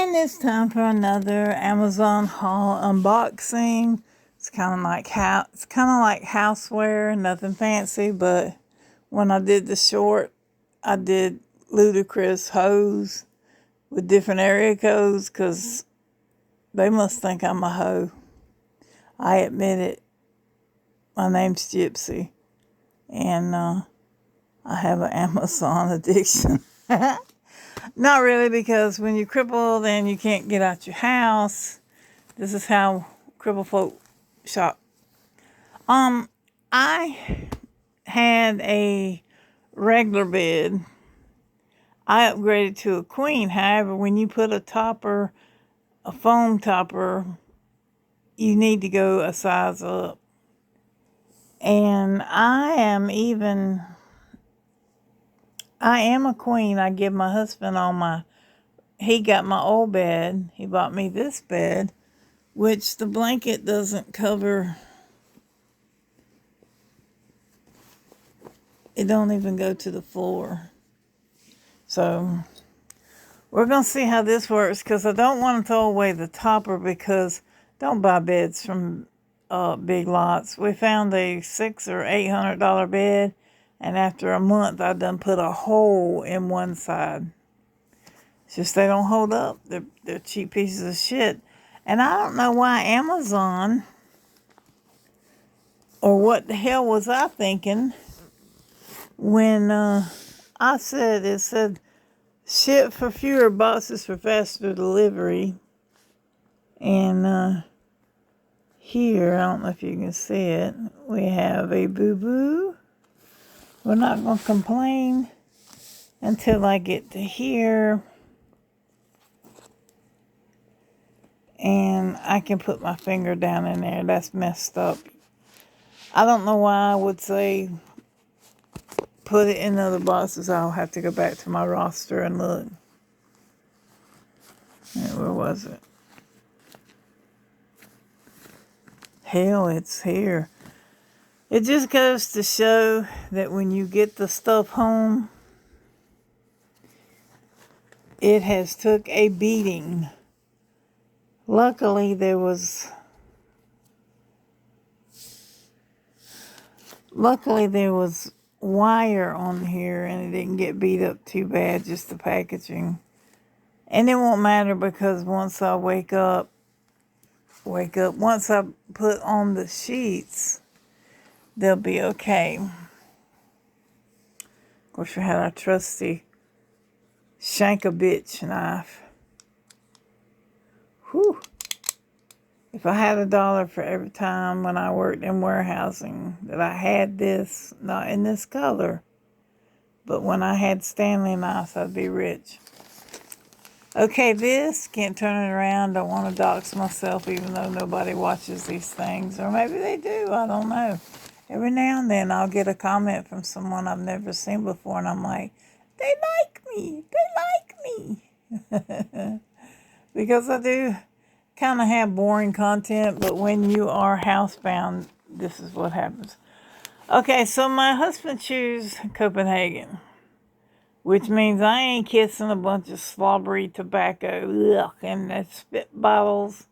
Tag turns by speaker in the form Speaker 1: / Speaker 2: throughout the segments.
Speaker 1: And it's time for another Amazon haul unboxing. It's kind of like houseware, nothing fancy. But when I did the short, I did ludicrous hoes with different area codes because they must think I'm a hoe. I admit it. My name's Gypsy, and I have an Amazon addiction. Not really, because when you're crippled and you can't get out your house, this is how crippled folk shop. I had a regular bed. I upgraded to a queen. However, when you put a foam topper, you need to go a size up. And I am a queen. I give my husband he got my old bed. He bought me this bed, which the blanket doesn't cover. It don't even go to the floor. So we're going to see how this works, because I don't want to throw away the topper, because don't buy beds from big lots. We found a $600 or $800 bed, and after a month I done put a hole in one side. It's just they don't hold up. They're cheap pieces of shit. And I don't know why Amazon, or what the hell was I thinking when it said ship for fewer boxes for faster delivery. And here, I don't know if you can see it, we have a boo-boo. We're not going to complain until I get to here. And I can put my finger down in there. That's messed up. I don't know why I would say put it in other boxes. I'll have to go back to my roster and look. Where was it? Hell, it's here. It just goes to show that when you get the stuff home, it has took a beating. Luckily, there was wire on here, and it didn't get beat up too bad, just the packaging. And it won't matter, because once I wake up, once I put on the sheets, they'll be okay. Of course, we had our trusty Shank-A-Bitch knife. Whew. If I had $1 for every time when I worked in warehousing that I had this, not in this color, but when I had Stanley knives, I'd be rich. Okay, this, can't turn it around. Don't want to dox myself, even though nobody watches these things. Or maybe they do, I don't know. Every now and then I'll get a comment from someone I've never seen before, and I'm like, they like me. Because I do kind of have boring content, but when you are housebound, this is what happens. Okay, so my husband chews Copenhagen, which means I ain't kissing a bunch of slobbery tobacco and the spit bottles.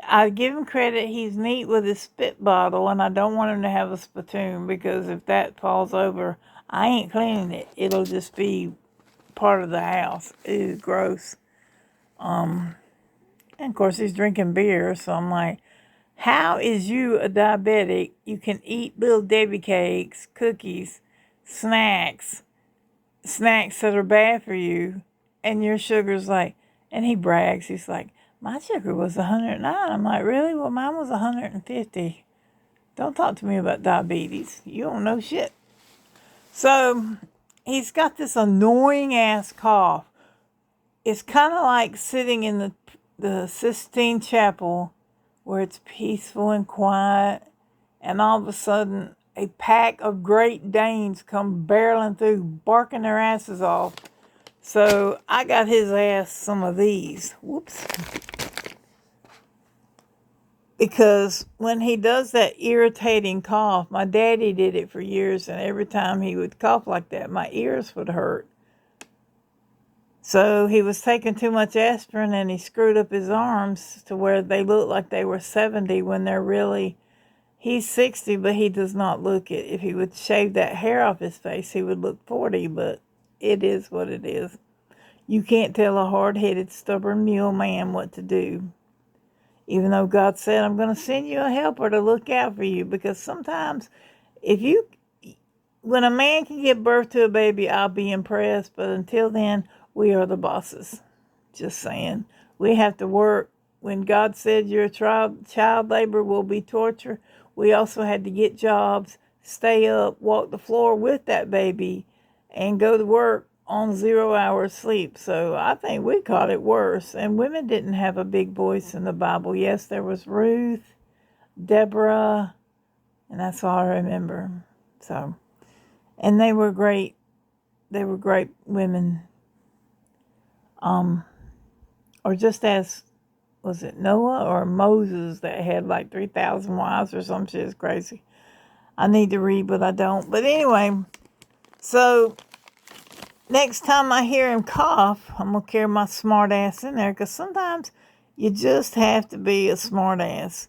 Speaker 1: I give him credit, he's neat with his spit bottle, and I don't want him to have a spittoon, because if that falls over, I ain't cleaning it. It'll just be part of the house. It is gross. And of course, he's drinking beer, so I'm like, how is you a diabetic? You can eat little Debbie cakes, cookies, snacks that are bad for you, and your sugar's like, and he brags, he's like, my sugar was 109. I'm like, really? Well, mine was 150. Don't talk to me about diabetes. You don't know shit. So he's got this annoying ass cough. It's kind of like sitting in the Sistine Chapel, where it's peaceful and quiet, and all of a sudden a pack of Great Danes come barreling through, barking their asses off. So I got his ass some of these. Whoops. Because when he does that irritating cough, my daddy did it for years, and every time he would cough like that, my ears would hurt. So he was taking too much aspirin and he screwed up his arms to where they look like they were 70 when they're really, he's 60, but he does not look it. If he would shave that hair off his face, he would look 40, but it is what it is. You can't tell a hard-headed, stubborn mule man what to do. Even though God said, I'm going to send you a helper to look out for you. Because sometimes when a man can give birth to a baby, I'll be impressed. But until then, we are the bosses. Just saying. We have to work. When God said your child labor will be torture, we also had to get jobs, stay up, walk the floor with that baby, and go to work on 0 hours sleep. So I think we caught it worse. And women didn't have a big voice in the Bible. Yes, there was Ruth, Deborah, and that's all I remember. So, and they were great. They were great women. Or just as, was it Noah or Moses that had like 3,000 wives or some shit? Is crazy. I need to read, but I don't. But anyway, so next time I hear him cough, I'm going to carry my smart ass in there, because sometimes you just have to be a smart ass.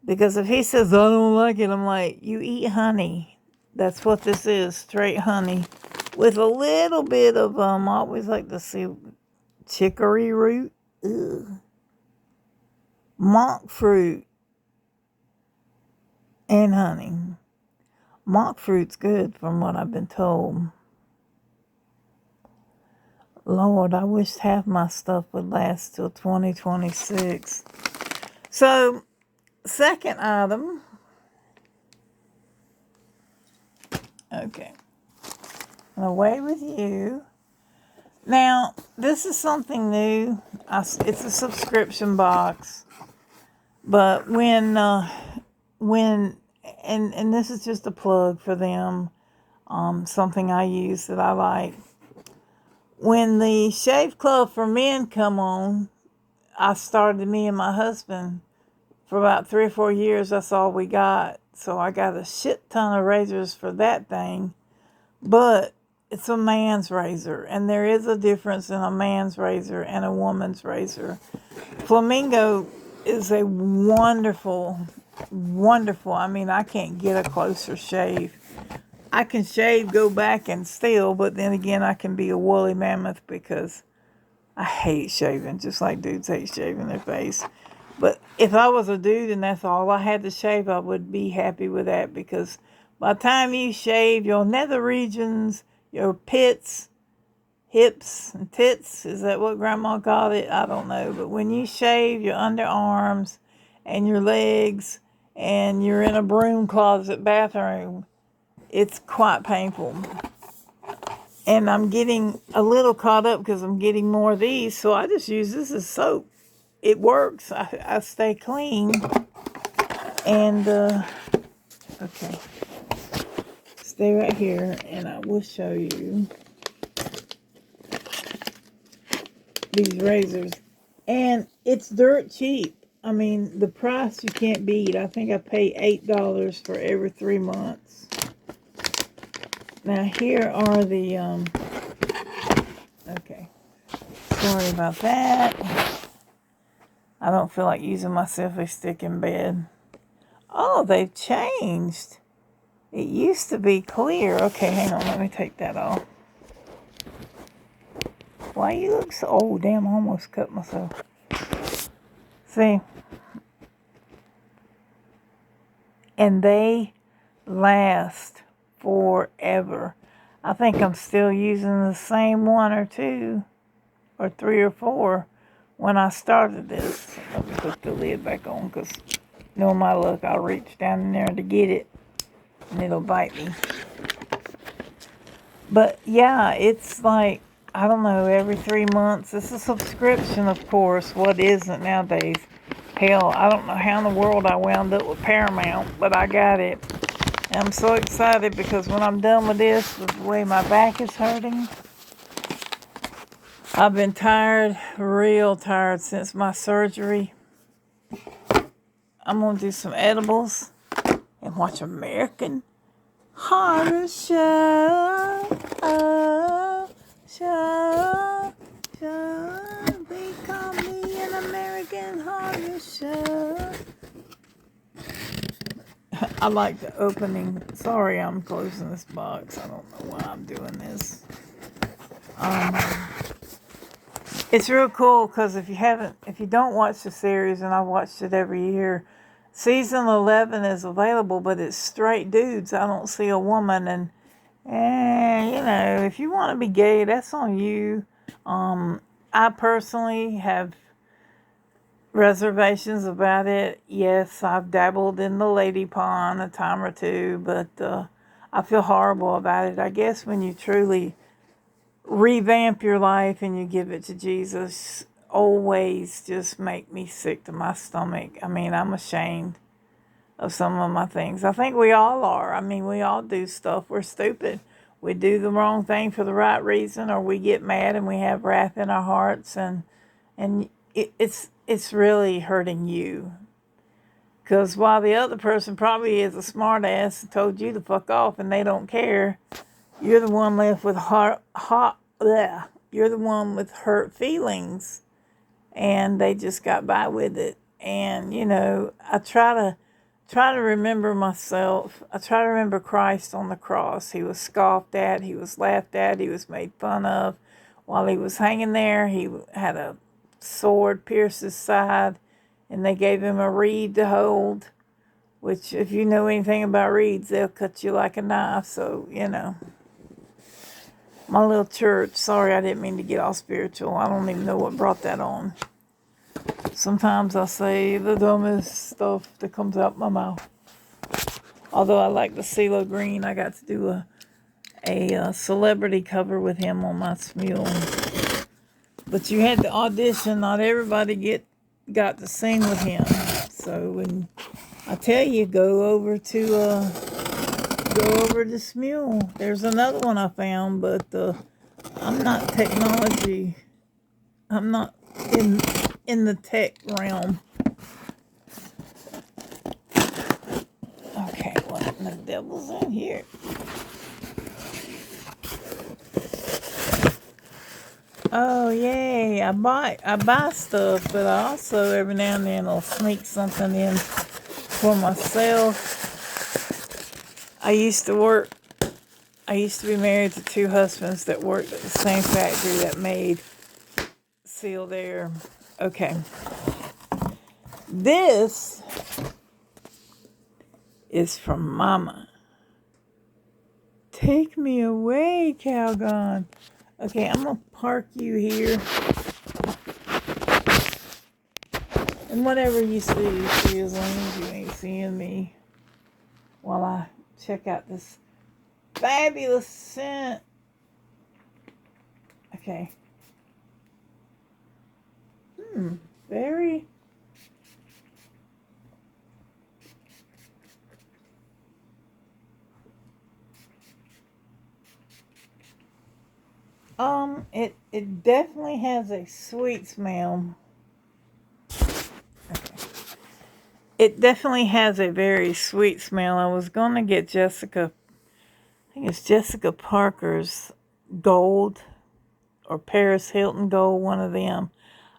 Speaker 1: Because if he says, I don't like it, I'm like, you eat honey. That's what this is, straight honey. With a little bit of, I always like to see chicory root. Ugh. Monk fruit and honey. Monk fruit's good from what I've been told. Lord, I wish half my stuff would last till 2026. So, second item. Okay. Away with you. Now, this is something new. It's a subscription box. But when and this is just a plug for them, something I use that I like. When the Shave Club for Men come on, I started, me and my husband, for about 3 or 4 years, that's all we got. So I got a shit ton of razors for that thing. But it's a man's razor, and there is a difference in a man's razor and a woman's razor. Flamingo is a wonderful, I mean, I can't get a closer shave. I can shave, go back and still, but then again, I can be a woolly mammoth because I hate shaving, just like dudes hate shaving their face. But if I was a dude and that's all I had to shave, I would be happy with that, because by the time you shave your nether regions, your pits, hips, and tits, is that what Grandma called it? I don't know. But when you shave your underarms and your legs and you're in a broom closet bathroom, it's quite painful. And I'm getting a little caught up because I'm getting more of these, so I just use this as soap. It works. I stay clean. And, okay. Stay right here, and I will show you these razors. And it's dirt cheap. I mean, the price you can't beat. I think I pay $8 for every 3 months. Now, here are the, okay. Sorry about that. I don't feel like using my selfie stick in bed. Oh, they've changed. It used to be clear. Okay, hang on. Let me take that off. Why you look so... Oh, damn, I almost cut myself. See? And they last forever. I think I'm still using the same 1 or 2 or 3 or 4 when I started this. Let me put the lid back on, because knowing my luck, I'll reach down in there to get it and it'll bite me. But yeah, it's like, I don't know, every 3 months. It's a subscription, of course. What isn't nowadays? Hell, I don't know how in the world I wound up with Paramount, but I got it. And I'm so excited, because when I'm done with this, with the way my back is hurting, I've been tired, real tired since my surgery. I'm going to do some edibles and watch American Horror Show. show. They call me an American Horror Show. I like the opening. Sorry, I'm closing this box. I don't know why I'm doing this. It's real cool because if you don't watch the series, and I watched it every year, season 11 is available, but it's straight dudes. I don't see a woman, and if you want to be gay, that's on you. I personally have reservations about it. Yes, I've dabbled in the lady pond a time or two, but I feel horrible about it. I guess when you truly revamp your life and you give it to Jesus, old ways just make me sick to my stomach. I mean, I'm ashamed of some of my things. I think we all are. I mean, we all do stuff. We're stupid. We do the wrong thing for the right reason, or we get mad and we have wrath in our hearts, and it's really hurting you. Because while the other person probably is a smart ass and told you to fuck off and they don't care, you're the one left with you're the one with hurt feelings, and they just got by with it. And I try to remember myself. I try to remember Christ on the cross. He was scoffed at, he was laughed at, he was made fun of. While he was hanging there, he had a sword pierce his side, and they gave him a reed to hold, which, if you know anything about reeds, they'll cut you like a knife. So, my little church, sorry, I didn't mean to get all spiritual. I don't even know what brought that on. Sometimes I say the dumbest stuff that comes out my mouth. Although I like the CeeLo Green, I got to do a celebrity cover with him on my Smule. But you had to audition. Not everybody got to sing with him. So when I tell you, go over to Smule. There's another one I found, but I'm not technology. I'm not in the tech realm. Okay, what in the devil's in here? Oh yay! I buy stuff, but I also every now and then will sneak something in for myself. I used to be married to two husbands that worked at the same factory that made Sealed Air. Okay. This is from Mama. Take me away, Calgon. Okay, I'm going to park you here. And whatever you see, as long as you ain't seeing me while I check out this fabulous scent. Okay. Very. It definitely has a sweet smell. Okay. It definitely has a very sweet smell. I was going to get I think it's Jessica Parker's Gold or Paris Hilton Gold, one of them.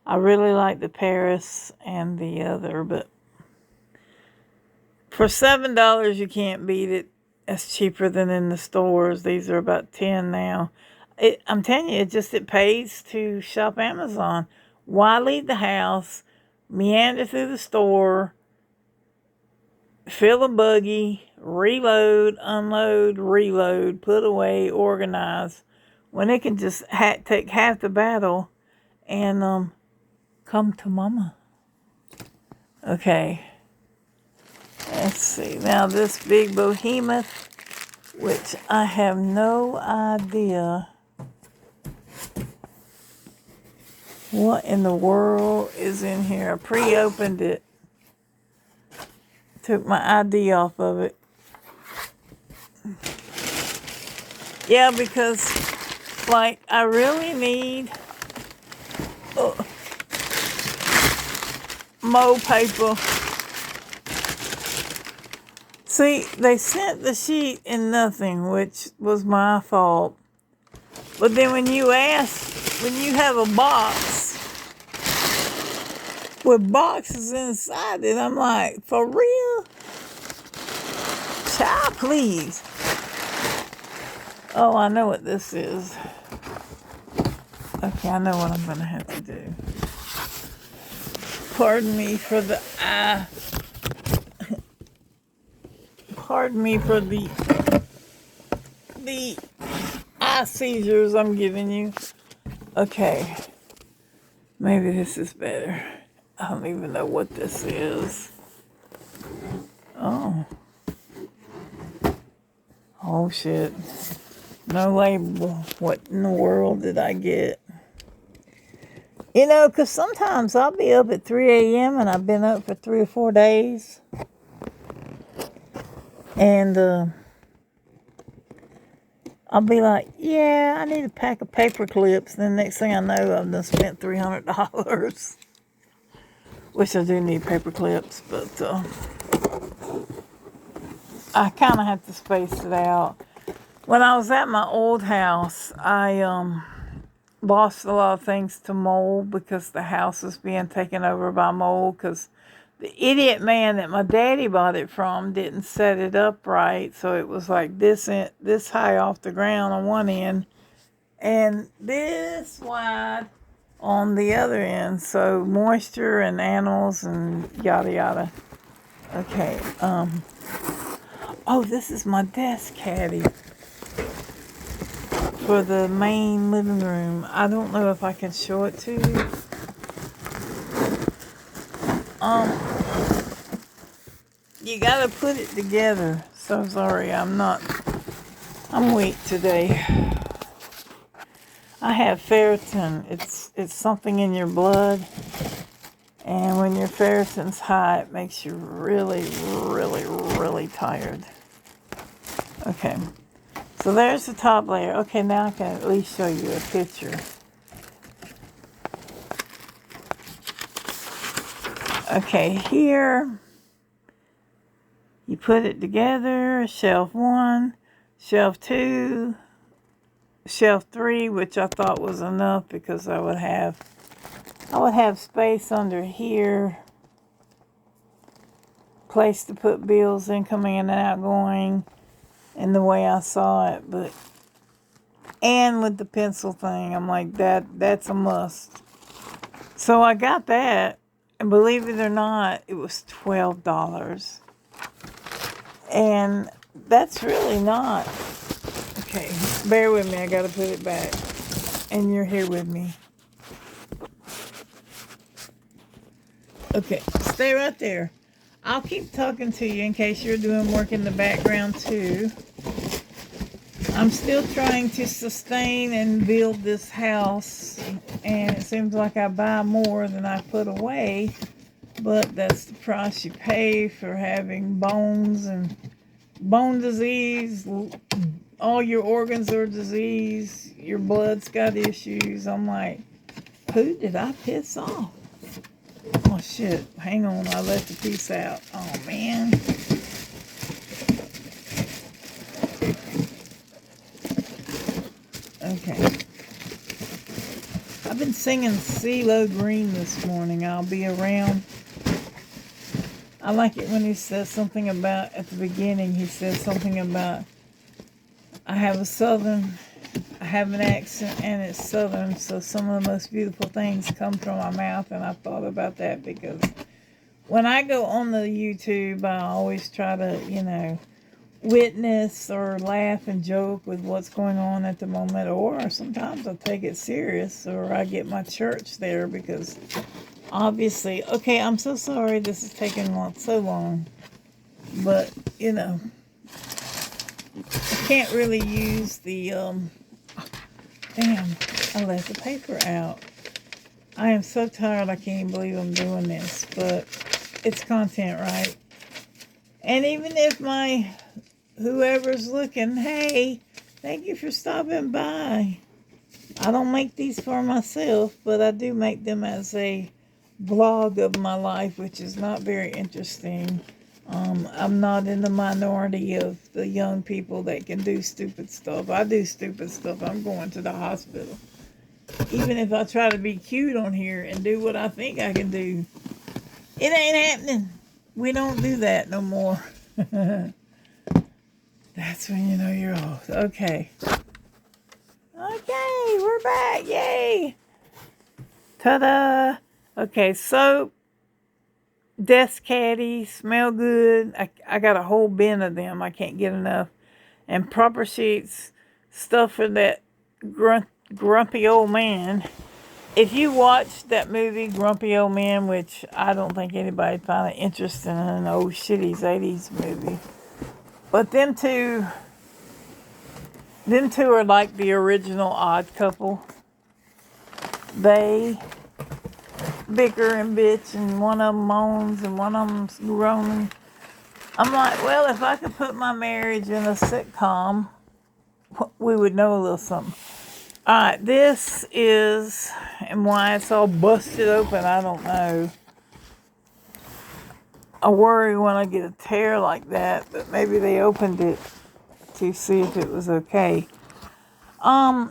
Speaker 1: I really like the Paris and the other, but for $7 you can't beat it. That's cheaper than in the stores. These are about $10 now. I'm telling you, it pays to shop Amazon. Why leave the house, meander through the store, fill a buggy, reload, unload, reload, put away, organize, when it can just take half the battle and come to Mama. Okay. Let's see. Now this big behemoth, which I have no idea what in the world is in here. I pre-opened it. Took my ID off of it. Yeah, because, I really need Mo paper. See, they sent the sheet in nothing, which was my fault. But then when you ask when you have a box with boxes inside it, I'm like, for real? Child, please. Oh, I know what this is. Okay, I know what I'm gonna have to do. Pardon me for the pardon me for the eye seizures I'm giving you. Okay, maybe this is better. I don't even know what this is. Oh shit. No label. What in the world did I get? You know, because sometimes I'll be up at 3 a.m. and I've been up for 3 or 4 days. And I'll be like, yeah, I need a pack of paper clips. Then next thing I know, I've done spent $300. Which I do need paper clips, but I kind of have to space it out. When I was at my old house, I lost a lot of things to mold because the house was being taken over by mold because the idiot man that my daddy bought it from didn't set it up right. So it was like this high off the ground on one end and this wide on the other end. So moisture and animals and yada yada. Okay. Oh, this is my desk caddy for the main living room. I don't know if I can show it to you. You gotta put it together. So sorry, I'm weak today. I have ferritin. It's something in your blood. And when your ferritin's high, it makes you really, really, really tired. Okay. So there's the top layer. Okay, now I can at least show you a picture. Okay, here you put it together, shelf 1, shelf 2, shelf 3, which I thought was enough because I would have space under here, place to put bills incoming and outgoing in the way I saw it, and with the pencil thing, I'm like, that's a must. So I got that, and believe it or not, it was $12. And that's really not. Okay, bear with me, I gotta put it back. And you're here with me. Okay, stay right there. I'll keep talking to you in case you're doing work in the background too. I'm still trying to sustain and build this house, and it seems like I buy more than I put away, but that's the price you pay for having bones and bone disease. All your organs are diseased, your blood's got issues. I'm like, who did I piss off? Oh shit, hang on, I left the piece out. Oh man. Okay. I've been singing CeeLo Green this morning. I'll be around. I like it when he says something about, at the beginning, he says something about, I have an accent and it's southern, so some of the most beautiful things come from my mouth, and I thought about that because when I go on the YouTube, I always try to, witness or laugh and joke with what's going on at the moment, or sometimes I take it serious, or I get my church there because obviously, okay, I'm so sorry this is taking so long, but I can't really use the damn, I left the paper out. I am so tired, I can't even believe I'm doing this, but it's content, right? And even if whoever's looking, hey, thank you for stopping by. I don't make these for myself, but I do make them as a vlog of my life, which is not very interesting. I'm not in the minority of the young people that can do stupid stuff. I do stupid stuff. I'm going to the hospital. Even if I try to be cute on here and do what I think I can do, it ain't happening. We don't do that no more. That's when you know you're old. Okay. Okay, we're back. Yay. Ta-da. Okay, soap, desk caddy, smell good. I got a whole bin of them. I can't get enough. And proper sheets, stuff for that grumpy old man. If you watch that movie, Grumpy Old Man, which I don't think anybody find it interesting in an old shitty 80s movie. But them two are like the original Odd Couple. They bicker and bitch, and one of them moans and one of them's groaning. I'm like, well, if I could put my marriage in a sitcom, we would know a little something. Alright, this is, and why it's all busted open, I don't know. I worry when I get a tear like that, but maybe they opened it to see if it was okay.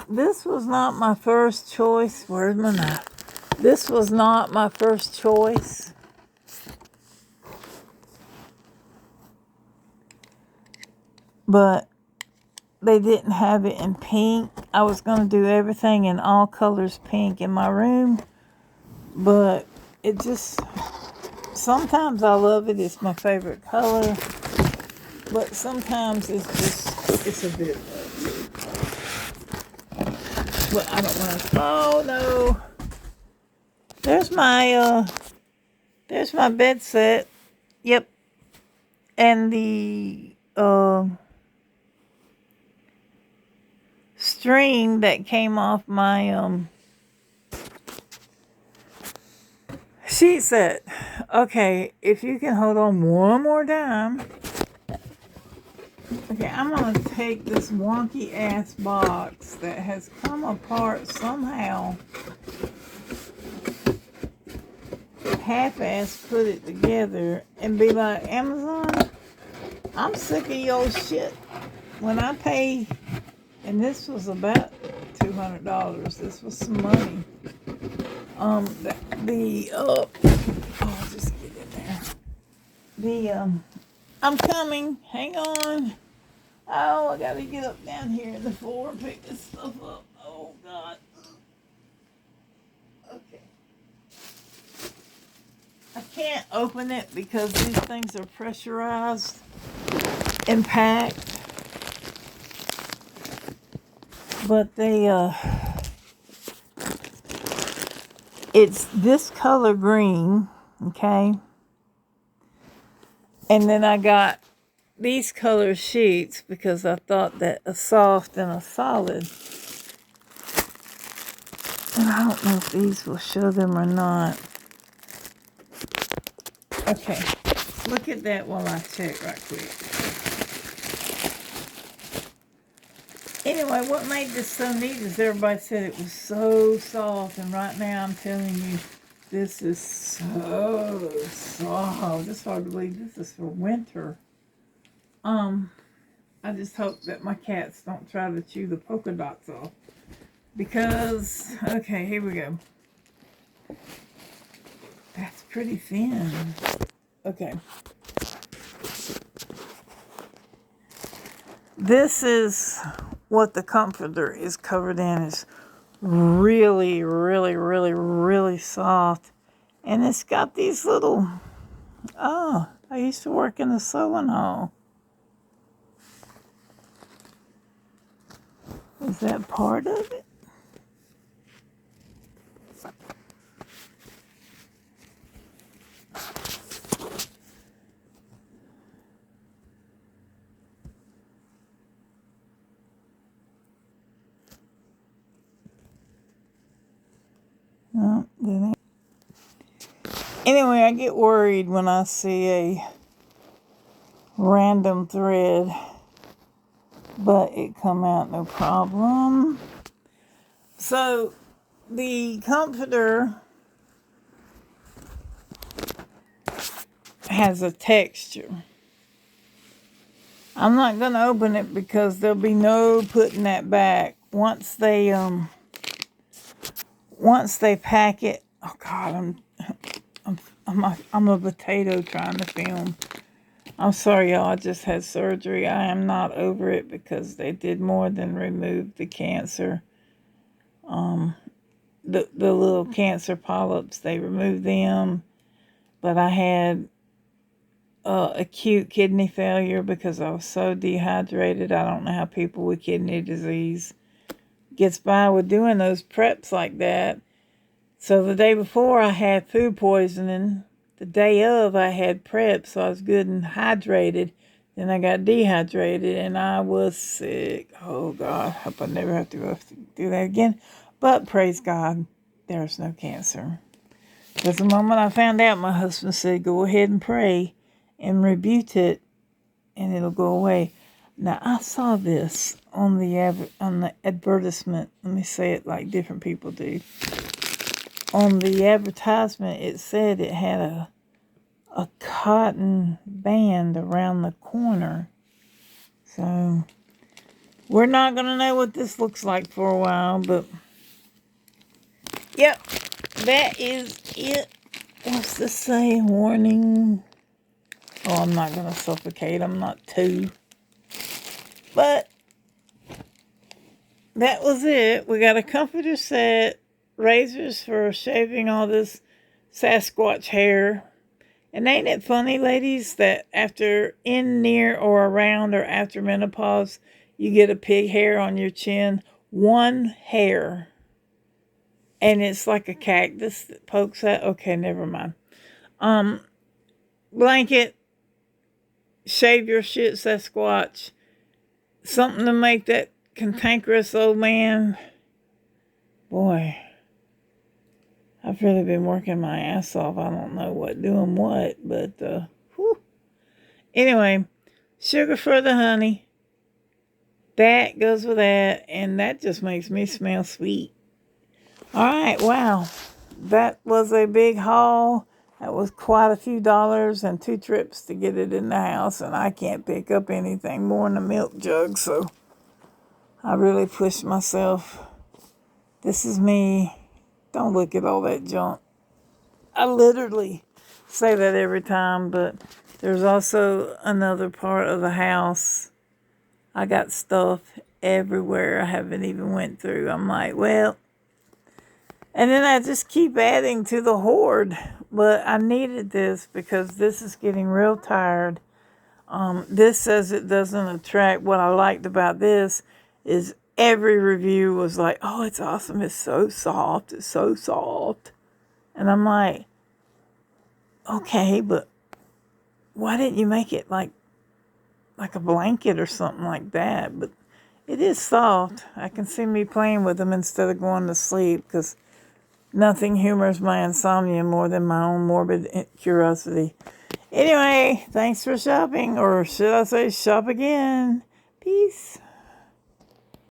Speaker 1: This was not my first choice. Where's my knife? This was not my first choice. But they didn't have it in pink. I was going to do everything in all colors pink in my room. But it just, sometimes I love it. It's my favorite color. But sometimes it's a bit much. But I don't want to, oh no. There's my bed set. Yep. And the, string that came off my sheet set. Okay, if you can hold on one more time. Okay, I'm gonna take this wonky ass box that has come apart somehow, half-ass put it together and be like, Amazon, I'm sick of your shit. When I pay, and this was about $200. This was some money. I'll just get in there. I'm coming. Hang on. Oh, I gotta get up down here in the floor and pick this stuff up. Oh, God. Okay. I can't open it because these things are pressurized and packed. But it's this color green, okay? And then I got these color sheets because I thought that a soft and a solid. And I don't know if these will show them or not. Okay, look at that while I check right quick. Anyway, what made this so neat is everybody said it was so soft, and right now I'm telling you, this is so soft. It's hard to believe this is for winter. I just hope that my cats don't try to chew the polka dots off. Because, okay, here we go. That's pretty thin. Okay. This is what the comforter is covered in. It's really, really, really, really soft. And it's got these little, I used to work in a sewing hall. Is that part of it? No, didn't. Anyway, I get worried when I see a random thread, but it come out no problem. So the comforter has a texture. I'm not going to open it because there'll be no putting that back. Once they once they pack it, oh God, I'm a potato trying to film. I'm sorry, y'all. I just had surgery. I am not over it because they did more than remove the cancer. The little cancer polyps, they removed them, but I had acute kidney failure because I was so dehydrated. I don't know how people with kidney disease gets by with doing those preps like that. So the day before I had food poisoning. The day of I had prep, so I was good and hydrated. Then I got dehydrated and I was sick. Oh God, hope I never have to go do that again. But praise God, there's no cancer. Because the moment I found out, my husband said, go ahead and pray and rebuke it and it'll go away. Now, I saw this on the advertisement. Let me say it like different people do. On the advertisement, it said it had a cotton band around the corner. So, we're not going to know what this looks like for a while, but yep, that is it. What's this say? Warning. Oh, I'm not going to suffocate. I'm not two. But that was it. We got a comforter set, razors for shaving all this Sasquatch hair. And ain't it funny, ladies, that after in, near, or around, or after menopause, you get a pig hair on your chin? One hair. And it's like a cactus that pokes out. Okay, never mind. Blanket, shave your shit, Sasquatch. Something to make that cantankerous old man. Boy, I've really been working my ass off. I don't know doing what, but whew. Anyway, sugar for the honey. That goes with that, and that just makes me smell sweet. All right, wow. That was a big haul. That was quite a few dollars and 2 trips to get it in the house, and I can't pick up anything more than a milk jug, so I really pushed myself. This is me. Don't look at all that junk. I literally say that every time, but there's also another part of the house. I got stuff everywhere I haven't even went through. I'm like, well, and then I just keep adding to the hoard. But I needed this because this is getting real tired. This says it doesn't attract. What I liked about this is every review was like, oh, it's awesome. It's so soft. It's so soft. And I'm like, okay, but why didn't you make it like a blanket or something like that? But it is soft. I can see me playing with them instead of going to sleep because nothing humors my insomnia more than my own morbid curiosity. Anyway, thanks for shopping, or should I say shop again. Peace.